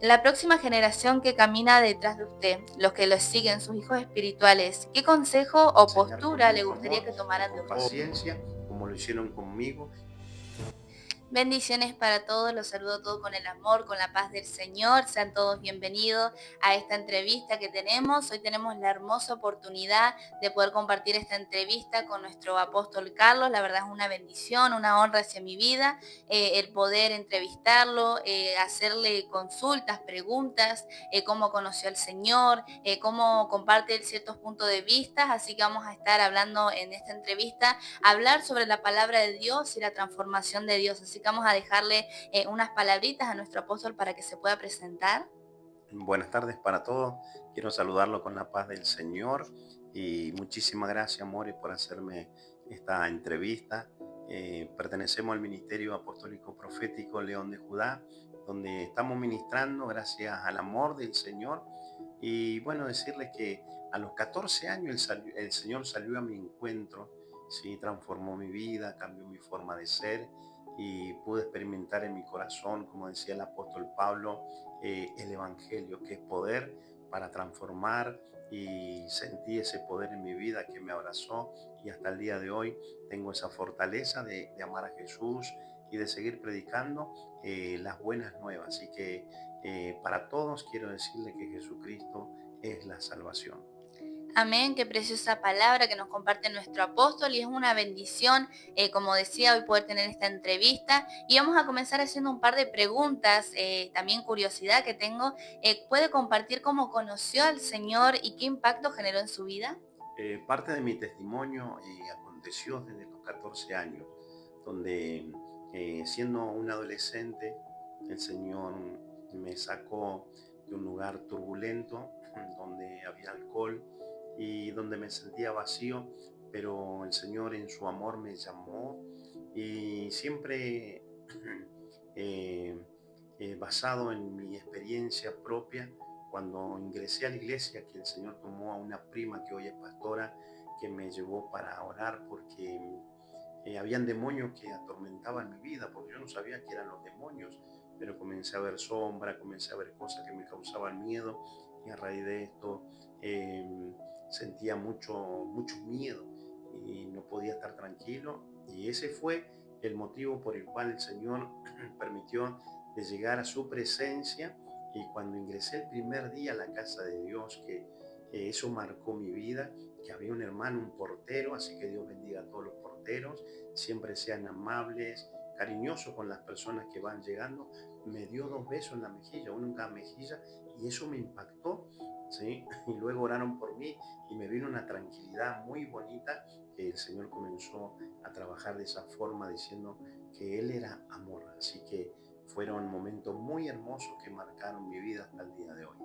La próxima generación que camina detrás de usted, los que lo siguen, sus hijos espirituales, ¿qué consejo o Enseñar con postura le mucho gustaría amor que y tomaran de con usted? paciencia, como lo hicieron conmigo. Bendiciones para todos, los saludo todos con el amor, con la paz del Señor. Sean todos bienvenidos a esta entrevista que tenemos. Hoy tenemos la hermosa oportunidad de poder compartir esta entrevista con nuestro apóstol Carlos. La verdad es una bendición, una honra hacia mi vida, el poder entrevistarlo, hacerle consultas, preguntas, cómo conoció al Señor, cómo comparte él ciertos puntos de vista. Así que vamos a estar hablando en esta entrevista hablar sobre la palabra de Dios y la transformación de Dios. Así que vamos a dejarle unas palabritas a nuestro apóstol para que se pueda presentar. Buenas tardes para todos. Quiero saludarlo con la paz del Señor y muchísimas gracias, More, por hacerme esta entrevista. Pertenecemos al Ministerio Apostólico Profético León de Judá, donde estamos ministrando gracias al amor del Señor. Y bueno, decirles que a los 14 años el Señor salió a mi encuentro, sí, transformó mi vida, cambió mi forma de ser y pude experimentar en mi corazón, como decía el apóstol Pablo, el Evangelio, que es poder para transformar, y sentí ese poder en mi vida que me abrazó y hasta el día de hoy tengo esa fortaleza de amar a Jesús y de seguir predicando las buenas nuevas. Así que para todos quiero decirle que Jesucristo es la salvación. Amén, qué preciosa palabra que nos comparte nuestro apóstol y es una bendición, como decía, hoy poder tener esta entrevista y vamos a comenzar haciendo un par de preguntas, también curiosidad que tengo. ¿Puede compartir cómo conoció al Señor y qué impacto generó en su vida? Parte de mi testimonio aconteció desde los 14 años, donde siendo un adolescente, el Señor me sacó de un lugar turbulento, donde había alcohol y donde me sentía vacío, pero el Señor en su amor me llamó y siempre eh, basado en mi experiencia propia, cuando ingresé a la iglesia, que el Señor tomó a una prima que hoy es pastora, que me llevó para orar porque habían demonios que atormentaban mi vida, porque yo no sabía qué eran los demonios, pero comencé a ver sombra, comencé a ver cosas que me causaban miedo y a raíz de esto sentía mucho miedo y no podía estar tranquilo, y ese fue el motivo por el cual el Señor permitió de llegar a su presencia. Y cuando ingresé el primer día a la casa de Dios, que eso marcó mi vida, que había un hermano, un portero, así que Dios bendiga a todos los porteros, siempre sean amables, cariñosos con las personas que van llegando. Me dio 2 besos en la mejilla, uno en cada mejilla, y eso me impactó, ¿sí? Y luego oraron por mí y me vino una tranquilidad muy bonita, que el Señor comenzó a trabajar de esa forma, diciendo que Él era amor. Así que fueron momentos muy hermosos que marcaron mi vida hasta el día de hoy.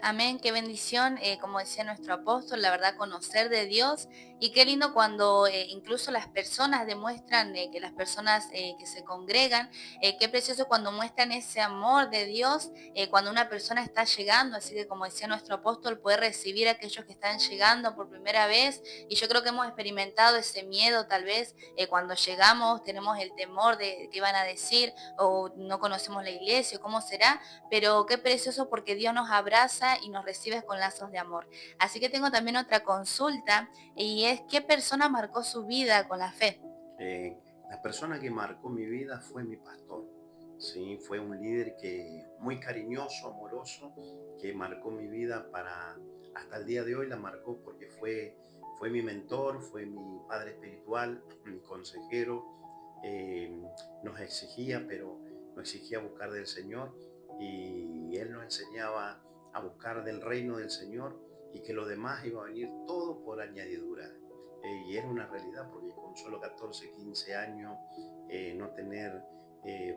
Amén, qué bendición, como decía nuestro apóstol, la verdad, conocer de Dios y qué lindo cuando incluso las personas demuestran, que las personas que se congregan, qué precioso cuando muestran ese amor de Dios, cuando una persona está llegando, así que como decía nuestro apóstol, puede recibir a aquellos que están llegando por primera vez y yo creo que hemos experimentado ese miedo tal vez cuando llegamos, tenemos el temor de qué van a decir o no conocemos la iglesia, o cómo será, pero qué precioso porque Dios nos abraza y nos recibe con lazos de amor. Así que tengo también otra consulta y es ¿qué persona marcó su vida con la fe? La persona que marcó mi vida fue mi pastor. Sí, fue un líder que muy cariñoso, amoroso, que marcó mi vida para hasta el día de hoy, la marcó porque fue mi mentor, fue mi padre espiritual, mi consejero. eh, Nos exigía, pero nos exigía buscar del Señor, y él nos enseñaba a buscar del reino del Señor y que lo demás iba a venir todo por añadidura. Y era una realidad, porque con solo 14 15 años, no tener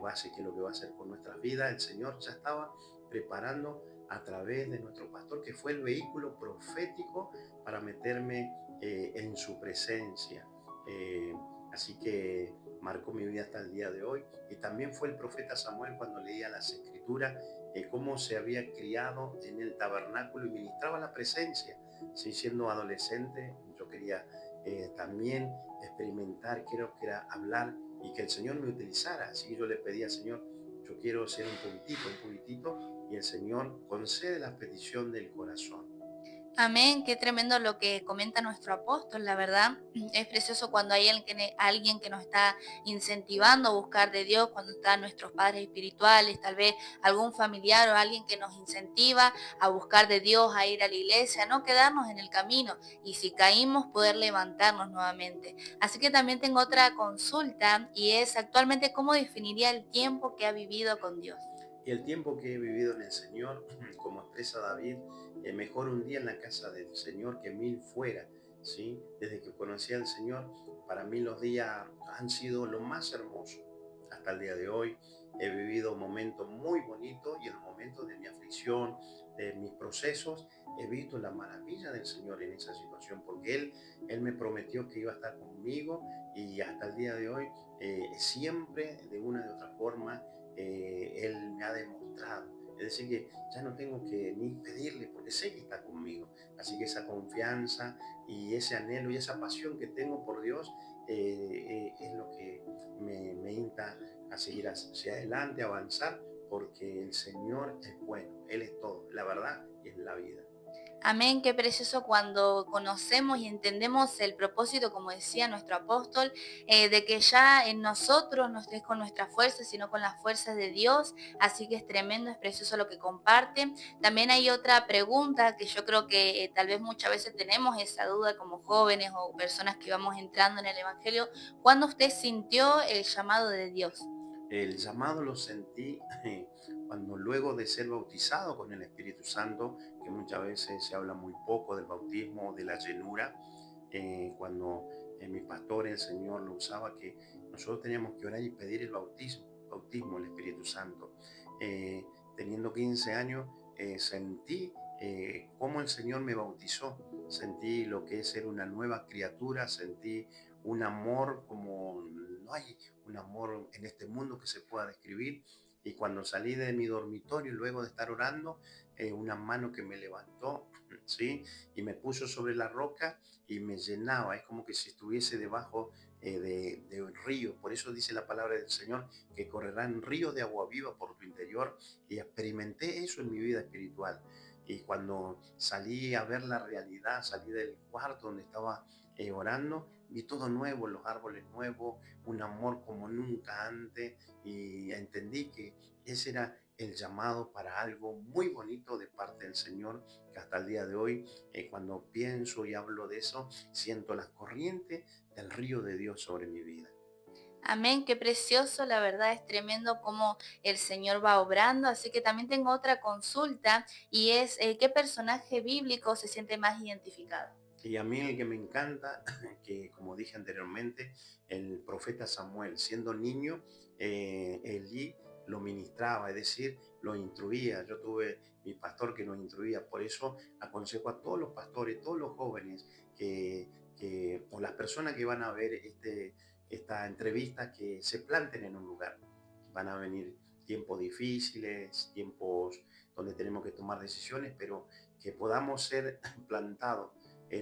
base, que es lo que va a hacer con nuestras vidas, el Señor ya estaba preparando a través de nuestro pastor, que fue el vehículo profético para meterme en su presencia. Eh, Así que marcó mi vida hasta el día de hoy. Y también fue el profeta Samuel, cuando leía las escrituras, cómo se había criado en el tabernáculo y ministraba la presencia. Sí, siendo adolescente, yo quería también experimentar, quiero que era hablar y que el Señor me utilizara. Así que yo le pedía al Señor, yo quiero ser un puntito, y el Señor concede la petición del corazón. Amén, qué tremendo lo que comenta nuestro apóstol, la verdad. Es precioso cuando hay alguien que nos está incentivando a buscar de Dios, cuando están nuestros padres espirituales, tal vez algún familiar o alguien que nos incentiva a buscar de Dios, a ir a la iglesia, no quedarnos en el camino y si caímos poder levantarnos nuevamente. Así que también tengo otra consulta y es actualmente cómo definiría el tiempo que ha vivido con Dios. Y el tiempo que he vivido en el Señor, como expresa David, mejor un día en la casa del Señor que mil fuera, ¿sí? Desde que conocí al Señor, para mí los días han sido lo más hermoso. Hasta el día de hoy he vivido momentos muy bonitos y en los momentos de mi aflicción, de mis procesos, he visto la maravilla del Señor en esa situación, porque Él me prometió que iba a estar conmigo y hasta el día de hoy, siempre de una de otra forma, Él me ha demostrado. Es decir, que ya no tengo que ni pedirle porque sé que está conmigo. Así que esa confianza y ese anhelo y esa pasión que tengo por Dios es lo que me insta a seguir hacia adelante, a avanzar, porque el Señor es bueno, Él es todo, la verdad y es la vida. Amén, qué precioso cuando conocemos y entendemos el propósito, como decía nuestro apóstol, de que ya en nosotros no es con nuestras fuerzas, sino con las fuerzas de Dios. Así que es tremendo, es precioso lo que comparten. También hay otra pregunta que yo creo que tal vez muchas veces tenemos esa duda como jóvenes o personas que vamos entrando en el Evangelio. ¿Cuándo usted sintió el llamado de Dios? El llamado lo sentí cuando luego de ser bautizado con el Espíritu Santo, que muchas veces se habla muy poco del bautismo, de la llenura, cuando mi pastor, el Señor, lo usaba, que nosotros teníamos que orar y pedir el bautismo del Espíritu Santo. Eh, Teniendo 15 años, sentí cómo el Señor me bautizó, sentí lo que es ser una nueva criatura, sentí un amor como no hay un amor en este mundo que se pueda describir. Y cuando salí de mi dormitorio, luego de estar orando, una mano que me levantó, ¿sí? Y me puso sobre la roca y me llenaba. Es como que si estuviese debajo de un río. Por eso dice la palabra del Señor que correrán ríos de agua viva por tu interior. Y experimenté eso en mi vida espiritual. Y cuando salí a ver la realidad, salí del cuarto donde estaba orando, vi todo nuevo, los árboles nuevos, un amor como nunca antes, y entendí que ese era el llamado para algo muy bonito de parte del Señor, que hasta el día de hoy, cuando pienso y hablo de eso, siento las corrientes del río de Dios sobre mi vida. Amén, qué precioso, la verdad es tremendo cómo el Señor va obrando, así que también tengo otra consulta y es, ¿qué personaje bíblico se siente más identificado? Y a mí el que me encanta, que como dije anteriormente, el profeta Samuel, siendo niño, Elí lo ministraba, es decir, lo instruía. Yo tuve mi pastor que nos instruía, por eso aconsejo a todos los pastores, todos los jóvenes o las personas que van a ver esta entrevista, que se planten en un lugar. Van a venir tiempos difíciles, tiempos donde tenemos que tomar decisiones, pero que podamos ser plantados.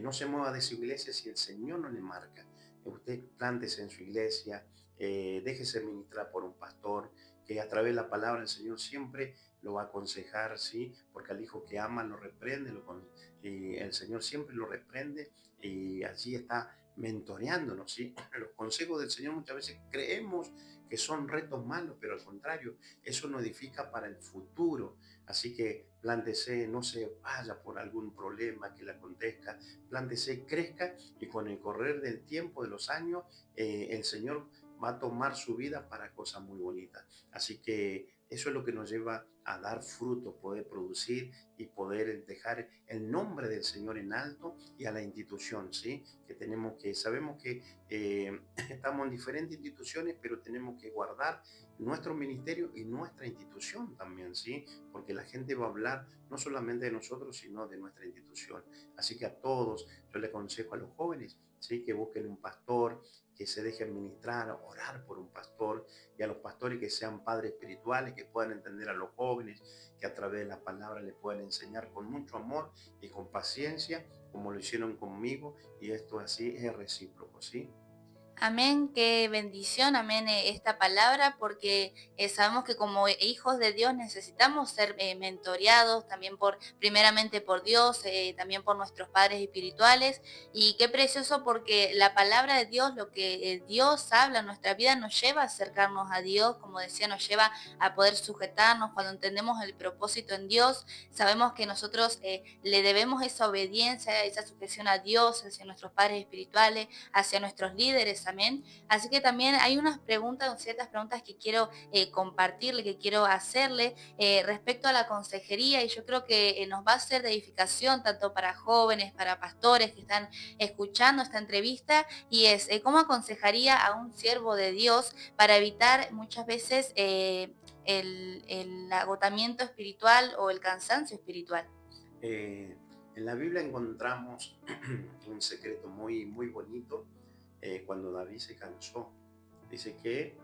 No se mueva de su iglesia si el Señor no le marca. Usted plántese en su iglesia, déjese ministrar por un pastor, que a través de la palabra el Señor siempre lo va a aconsejar, ¿sí? Porque al hijo que ama lo reprende, y el Señor siempre lo reprende y allí está mentoreándonos, ¿sí? Los consejos del Señor muchas veces creemos que son retos malos, pero al contrario, eso nos edifica para el futuro. Así que plántese, no se vaya por algún problema que le acontezca, plántese, crezca, y con el correr del tiempo, de los años, el Señor va a tomar su vida para cosas muy bonitas. Así que eso es lo que nos lleva a dar fruto, poder producir y poder dejar el nombre del Señor en alto, y a la institución, ¿sí? Que sabemos que estamos en diferentes instituciones, pero tenemos que guardar nuestro ministerio y nuestra institución también, ¿sí? Porque la gente va a hablar no solamente de nosotros, sino de nuestra institución. Así que a todos, yo le aconsejo a los jóvenes, ¿sí? Que busquen un pastor, que se dejen ministrar, orar por un pastor, y a los pastores que sean padres espirituales, que puedan entender a los jóvenes, que a través de la palabra le puedan enseñar con mucho amor y con paciencia, como lo hicieron conmigo, y esto así es recíproco, ¿sí? Amén, qué bendición, amén, esta palabra, porque sabemos que como hijos de Dios necesitamos ser mentoreados también primeramente por Dios, también por nuestros padres espirituales, y qué precioso porque la palabra de Dios, lo que Dios habla en nuestra vida nos lleva a acercarnos a Dios, como decía, nos lleva a poder sujetarnos cuando entendemos el propósito en Dios, sabemos que nosotros le debemos esa obediencia, esa sujeción a Dios, hacia nuestros padres espirituales, hacia nuestros líderes, amén. Así que también hay unas preguntas, ciertas preguntas que quiero compartirle, que quiero hacerle respecto a la consejería y yo creo que nos va a ser de edificación tanto para jóvenes, para pastores que están escuchando esta entrevista y es cómo aconsejaría a un siervo de Dios para evitar muchas veces el agotamiento espiritual o el cansancio espiritual. Eh, en la Biblia encontramos un secreto muy, muy bonito cuando David se cansó. Dice que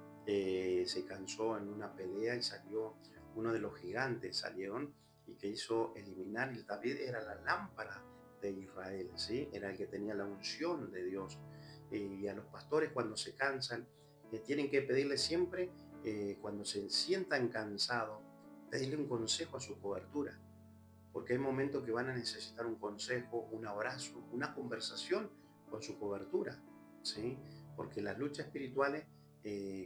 se cansó en una pelea y salió uno de los gigantes, salieron y que hizo eliminar. Y David era la lámpara de Israel, ¿sí? Era el que tenía la unción de Dios. Y a los pastores cuando se cansan, tienen que pedirle siempre, cuando se sientan cansados, pedirle un consejo a su cobertura porque hay momentos que van a necesitar un consejo, un abrazo, una conversación con su cobertura, ¿sí? Porque las luchas espirituales,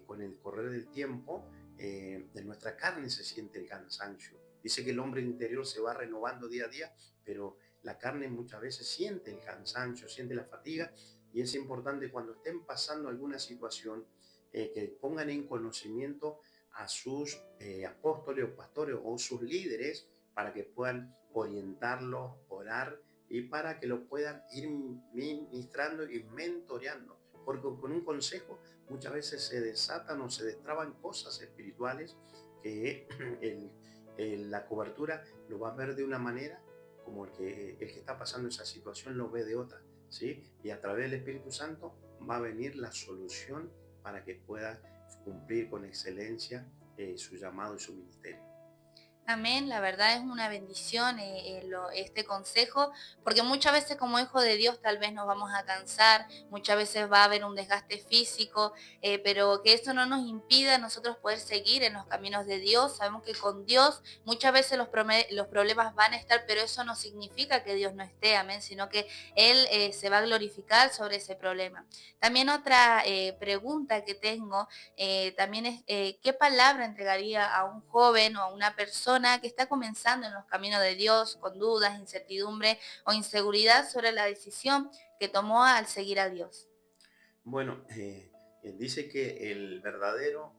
con el correr del tiempo, de nuestra carne se siente el cansancio. Dice que el hombre interior se va renovando día a día, pero la carne muchas veces siente el cansancio, siente la fatiga, y es importante cuando estén pasando alguna situación, que pongan en conocimiento a sus apóstoles o pastores o sus líderes para que puedan orientarlos, orar y para que lo puedan ir ministrando y mentoreando. Porque con un consejo muchas veces se desatan o se destraban cosas espirituales que la cobertura lo va a ver de una manera como el que está pasando esa situación lo ve de otra, ¿sí? Y a través del Espíritu Santo va a venir la solución para que pueda cumplir con excelencia su llamado y su ministerio. Amén, la verdad es una bendición este consejo, porque muchas veces como hijo de Dios tal vez nos vamos a cansar, muchas veces va a haber un desgaste físico, pero que eso no nos impida a nosotros poder seguir en los caminos de Dios. Sabemos que con Dios muchas veces los problemas van a estar, pero eso no significa que Dios no esté, amén, sino que Él se va a glorificar sobre ese problema. También otra pregunta que tengo también es qué palabra entregaría a un joven o a una persona que está comenzando en los caminos de Dios con dudas, incertidumbre o inseguridad sobre la decisión que tomó al seguir a Dios. Bueno, dice que el verdadero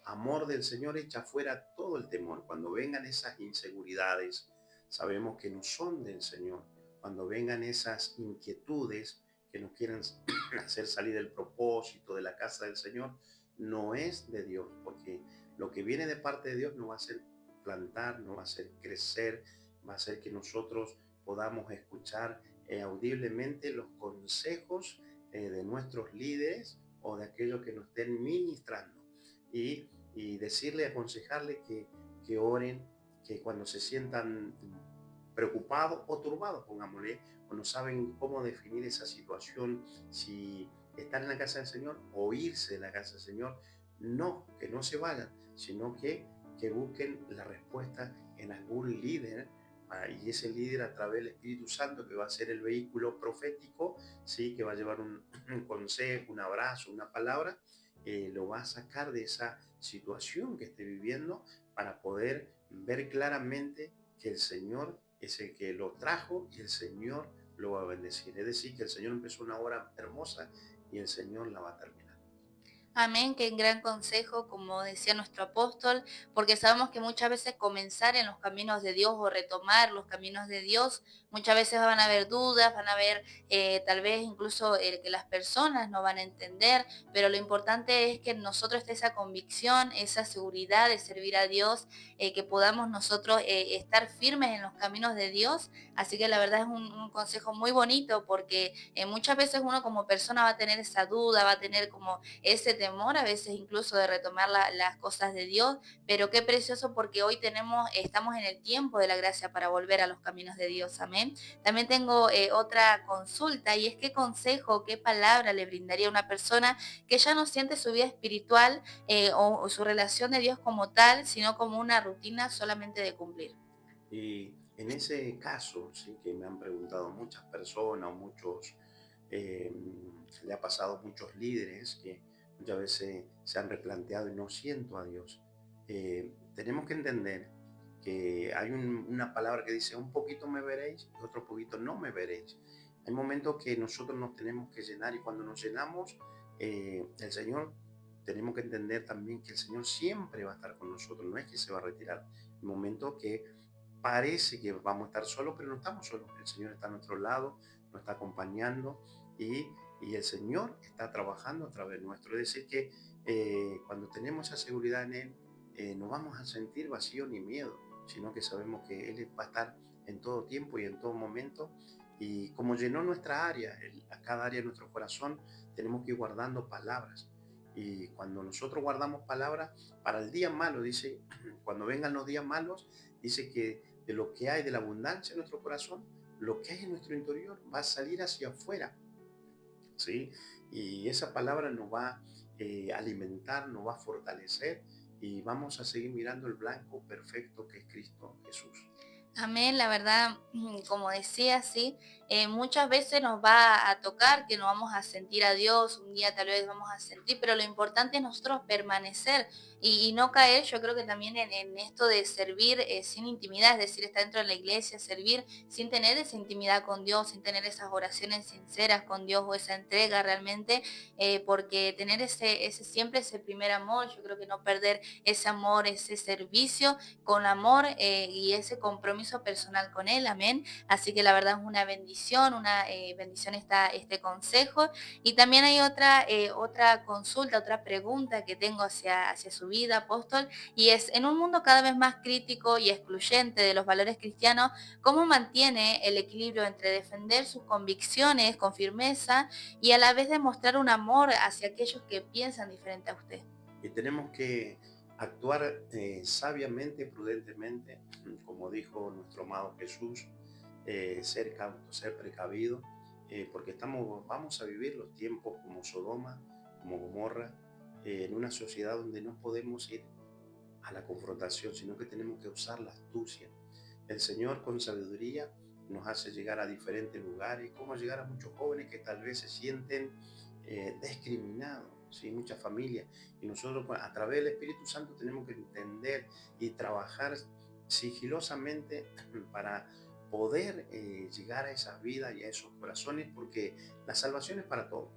amor del Señor echa fuera todo el temor. Cuando vengan esas inseguridades, sabemos que no son del Señor. Cuando vengan esas inquietudes que nos quieren hacer salir del propósito de la casa del Señor, no es de Dios, porque lo que viene de parte de Dios no va a ser plantar, no va a ser crecer, va a ser que nosotros podamos escuchar audiblemente los consejos de nuestros líderes o de aquellos que nos estén ministrando y decirle, aconsejarle que oren, que cuando se sientan preocupados o turbados, pongámosle, o no saben cómo definir esa situación, si están en la casa del Señor o irse de la casa del Señor, no, que no se vayan, sino que busquen la respuesta en algún líder, y ese líder a través del Espíritu Santo que va a ser el vehículo profético, ¿sí? Que va a llevar un consejo, un abrazo, una palabra, lo va a sacar de esa situación que esté viviendo para poder ver claramente que el Señor es el que lo trajo y el Señor lo va a bendecir. Es decir, que el Señor empezó una obra hermosa y el Señor la va a terminar. Amén, qué gran consejo, como decía nuestro apóstol, porque sabemos que muchas veces comenzar en los caminos de Dios o retomar los caminos de Dios, muchas veces van a haber dudas, van a haber tal vez incluso que las personas no van a entender, pero lo importante es que en nosotros esté esa convicción, esa seguridad de servir a Dios, que podamos nosotros estar firmes en los caminos de Dios. Así que la verdad es un consejo muy bonito porque muchas veces uno como persona va a tener esa duda, va a tener como ese temor a veces incluso de retomar las cosas de Dios, pero qué precioso porque hoy estamos en el tiempo de la gracia para volver a los caminos de Dios, amén. También tengo otra consulta y es qué consejo, qué palabra le brindaría a una persona que ya no siente su vida espiritual o su relación de Dios como tal, sino como una rutina solamente de cumplir. Y en ese caso, sí, que me han preguntado muchas personas, muchos, eh, le ha pasado a muchos líderes que muchas veces se han replanteado y no siento a Dios. Tenemos que entender que hay una palabra que dice, un poquito me veréis y otro poquito no me veréis. Hay momentos que nosotros nos tenemos que llenar y cuando nos llenamos, el Señor, tenemos que entender también que el Señor siempre va a estar con nosotros, no es que se va a retirar. El momento que parece que vamos a estar solos, pero no estamos solos. El Señor está a nuestro lado, nos está acompañando y, y el Señor está trabajando a través nuestro. Es decir, que cuando tenemos esa seguridad en Él, no vamos a sentir vacío ni miedo, sino que sabemos que Él va a estar en todo tiempo y en todo momento. Y como llenó nuestra área, a cada área de nuestro corazón, tenemos que ir guardando palabras. Y cuando nosotros guardamos palabras para el día malo, dice, cuando vengan los días malos, dice que de lo que hay de la abundancia en nuestro corazón, lo que hay en nuestro interior va a salir hacia afuera, ¿sí? Y esa palabra nos va a alimentar, nos va a fortalecer y vamos a seguir mirando el blanco perfecto que es Cristo Jesús. Amén, la verdad, como decía, sí, muchas veces nos va a tocar que no vamos a sentir a Dios, un día tal vez vamos a sentir, pero lo importante es nosotros permanecer y no caer, yo creo que también en esto de servir sin intimidad, es decir, estar dentro de la iglesia, servir sin tener esa intimidad con Dios, sin tener esas oraciones sinceras con Dios o esa entrega realmente, porque tener siempre ese primer amor, yo creo que no perder ese amor, ese servicio con amor y ese compromiso personal con Él, amén. Así que la verdad es una bendición este consejo. Y también hay otra consulta, otra pregunta que tengo hacia su vida, apóstol, y es, en un mundo cada vez más crítico y excluyente de los valores cristianos, ¿cómo mantiene el equilibrio entre defender sus convicciones con firmeza y a la vez demostrar un amor hacia aquellos que piensan diferente a usted? Y tenemos que actuar sabiamente y prudentemente, como dijo nuestro amado Jesús, ser cautos, ser precavidos, porque vamos a vivir los tiempos como Sodoma, como Gomorra, en una sociedad donde no podemos ir a la confrontación, sino que tenemos que usar la astucia. El Señor con sabiduría nos hace llegar a diferentes lugares, como llegar a muchos jóvenes que tal vez se sienten discriminados, ¿sí? Muchas familias. Y nosotros a través del Espíritu Santo tenemos que entender y trabajar sigilosamente para poder llegar a esas vidas y a esos corazones, porque la salvación es para todos.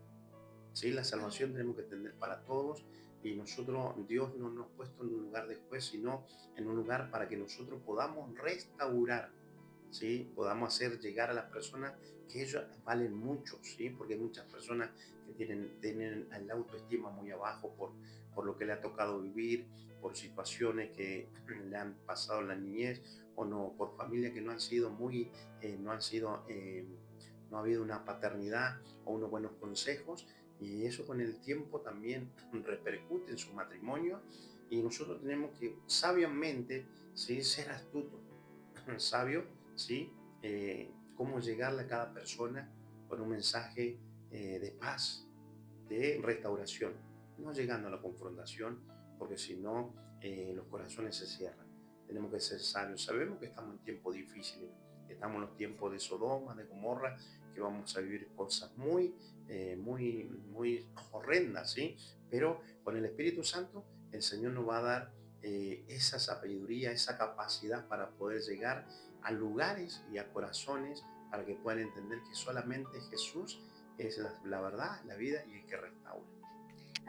¿Sí? La salvación tenemos que entender para todos y nosotros, Dios no nos ha puesto en un lugar de juez, sino en un lugar para que nosotros podamos restaurar, ¿sí? Podamos hacer llegar a las personas que ellos valen mucho, ¿sí? Porque hay muchas personas que tienen la autoestima muy abajo por lo que le ha tocado vivir, por situaciones que le han pasado en la niñez o no, por familias que no han sido no han sido, no ha habido una paternidad o unos buenos consejos y eso con el tiempo también repercute en su matrimonio y nosotros tenemos que sabiamente, ¿sí? Ser astutos, sabio, ¿sí? Cómo llegarle a cada persona con un mensaje de paz, de restauración, no llegando a la confrontación, porque si no, los corazones se cierran. Tenemos que ser sabios. Sabemos que estamos en tiempos difíciles, que estamos en los tiempos de Sodoma, de Gomorra, que vamos a vivir cosas muy horrendas, ¿sí? Pero con el Espíritu Santo, el Señor nos va a dar esa sabiduría, esa capacidad para poder llegar a lugares y a corazones para que puedan entender que solamente Jesús es la verdad, la vida y el que restaura.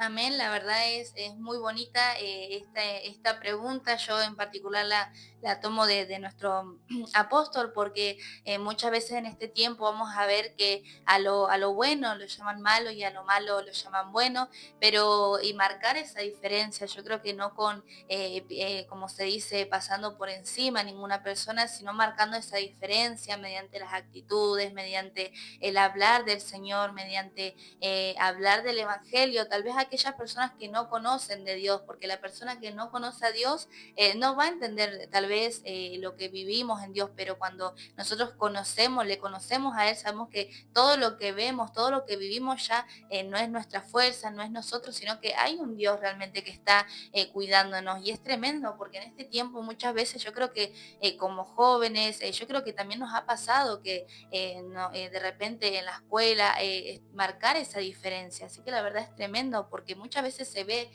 Amén, la verdad es muy bonita esta pregunta, yo en particular la tomo de nuestro apóstol porque muchas veces en este tiempo vamos a ver que a lo bueno lo llaman malo y a lo malo lo llaman bueno, pero y marcar esa diferencia, yo creo que no con, como se dice, pasando por encima a ninguna persona, sino marcando esa diferencia mediante las actitudes, mediante el hablar del Señor, mediante hablar del Evangelio, tal vez aquellas personas que no conocen de Dios, porque la persona que no conoce a Dios no va a entender tal vez lo que vivimos en Dios, pero cuando nosotros conocemos, le conocemos a Él, sabemos que todo lo que vemos, todo lo que vivimos ya no es nuestra fuerza, no es nosotros, sino que hay un Dios realmente que está cuidándonos. Y es tremendo porque en este tiempo muchas veces yo creo que como jóvenes, yo creo que también nos ha pasado que de repente en la escuela marcar esa diferencia. Así que la verdad es tremendo porque muchas veces se ve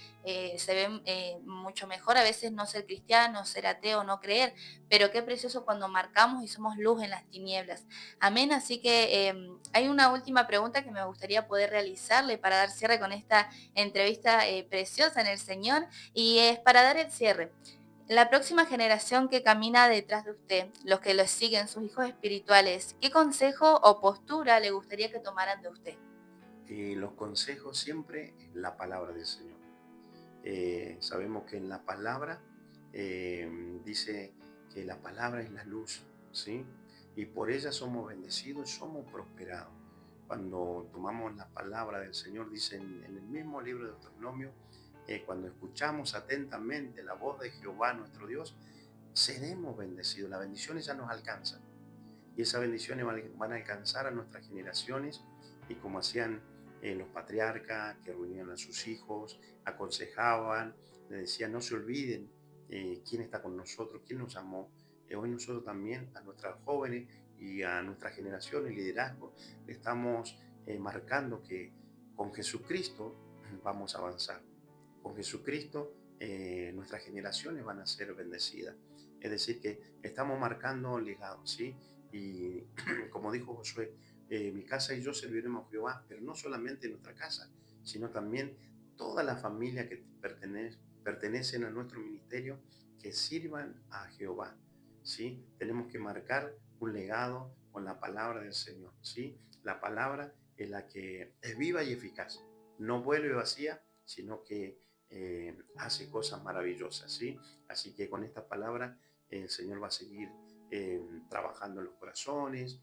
mucho mejor a veces no ser cristiano, ser ateo, no creer, pero qué precioso cuando marcamos y somos luz en las tinieblas. Amén. Así que hay una última pregunta que me gustaría poder realizarle para dar cierre con esta entrevista preciosa en el Señor, y es para dar el cierre. La próxima generación que camina detrás de usted, los que lo siguen, sus hijos espirituales, ¿qué consejo o postura le gustaría que tomaran de usted? Los consejos siempre en la palabra del Señor. Sabemos que en la palabra dice que la palabra es la luz, ¿sí? Y por ella somos bendecidos, somos prosperados. Cuando tomamos la palabra del Señor, dice en el mismo libro de Deuteronomio, cuando escuchamos atentamente la voz de Jehová nuestro Dios, seremos bendecidos. Las bendiciones ya nos alcanzan. Y esas bendiciones van a alcanzar a nuestras generaciones, y como hacían los patriarcas que reunían a sus hijos, aconsejaban, le decían no se olviden quién está con nosotros, quién nos amó. Hoy nosotros también a nuestras jóvenes y a nuestra generación y liderazgo le estamos marcando que con Jesucristo vamos a avanzar. Con Jesucristo nuestras generaciones van a ser bendecidas. Es decir, que estamos marcando legados, ¿sí? Y como dijo Josué, mi casa y yo serviremos a Jehová, pero no solamente nuestra casa, sino también toda la familia que pertenecen a nuestro ministerio, que sirvan a Jehová, ¿sí? Tenemos que marcar un legado con la palabra del Señor, ¿sí? La palabra es la que es viva y eficaz, no vuelve vacía, sino que hace cosas maravillosas, ¿sí? Así que con esta palabra el Señor va a seguir trabajando en los corazones,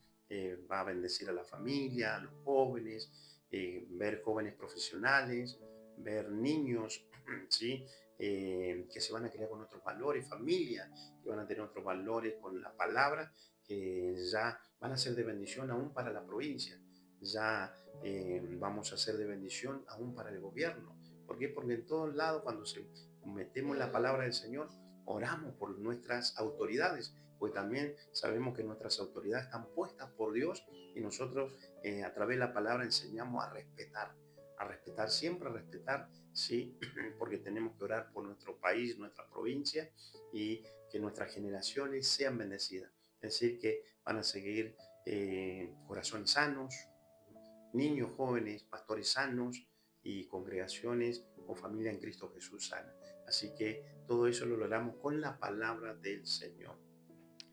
va a bendecir a la familia, a los jóvenes, ver jóvenes profesionales, ver niños, ¿sí? Que se van a criar con otros valores, familia, que van a tener otros valores con la palabra, que ya van a ser de bendición aún para la provincia, ya vamos a ser de bendición aún para el gobierno. ¿Por qué? Porque en todos lados cuando metemos la palabra del Señor, oramos por nuestras autoridades, pues también sabemos que nuestras autoridades están puestas por Dios, y nosotros a través de la palabra enseñamos a respetar, siempre a respetar, sí, porque tenemos que orar por nuestro país, nuestra provincia, y que nuestras generaciones sean bendecidas. Es decir, que van a seguir corazones sanos, niños, jóvenes, pastores sanos y congregaciones o familia en Cristo Jesús sana. Así que todo eso lo logramos con la palabra del Señor.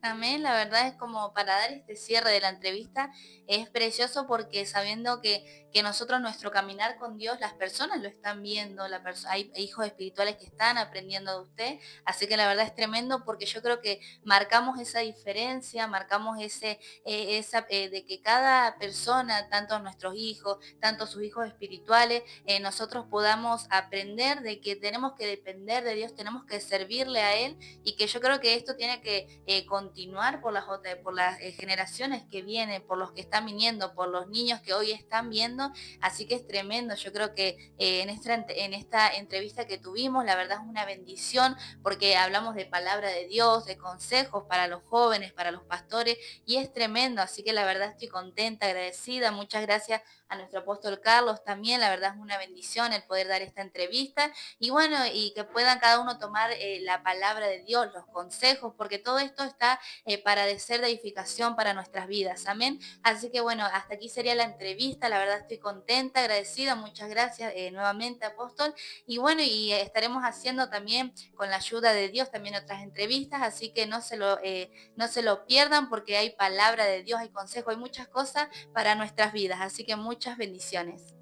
Amén, la verdad es como para dar este cierre de la entrevista, es precioso porque sabiendo que nosotros nuestro caminar con Dios, las personas lo están viendo, hay hijos espirituales que están aprendiendo de usted, así que la verdad es tremendo porque yo creo que marcamos esa diferencia, marcamos de que cada persona, tanto nuestros hijos, tanto sus hijos espirituales, nosotros podamos aprender de que tenemos que depender de Dios, tenemos que servirle a Él, y que yo creo que esto tiene que continuar por las generaciones que vienen, por los que están viniendo, por los niños que hoy están viendo, así que es tremendo. Yo creo que en esta entrevista que tuvimos, la verdad es una bendición porque hablamos de palabra de Dios, de consejos para los jóvenes, para los pastores, y es tremendo, así que la verdad estoy contenta, agradecida, muchas gracias a nuestro apóstol Carlos también, la verdad es una bendición el poder dar esta entrevista, y bueno, y que puedan cada uno tomar la palabra de Dios, los consejos, porque todo esto está para ser de edificación para nuestras vidas, amén. Así que bueno, hasta aquí sería la entrevista, la verdad estoy contenta, agradecida, muchas gracias nuevamente apóstol, y bueno, y estaremos haciendo también con la ayuda de Dios también otras entrevistas, así que no se lo pierdan porque hay palabra de Dios, hay consejo, hay muchas cosas para nuestras vidas, así que muchas bendiciones.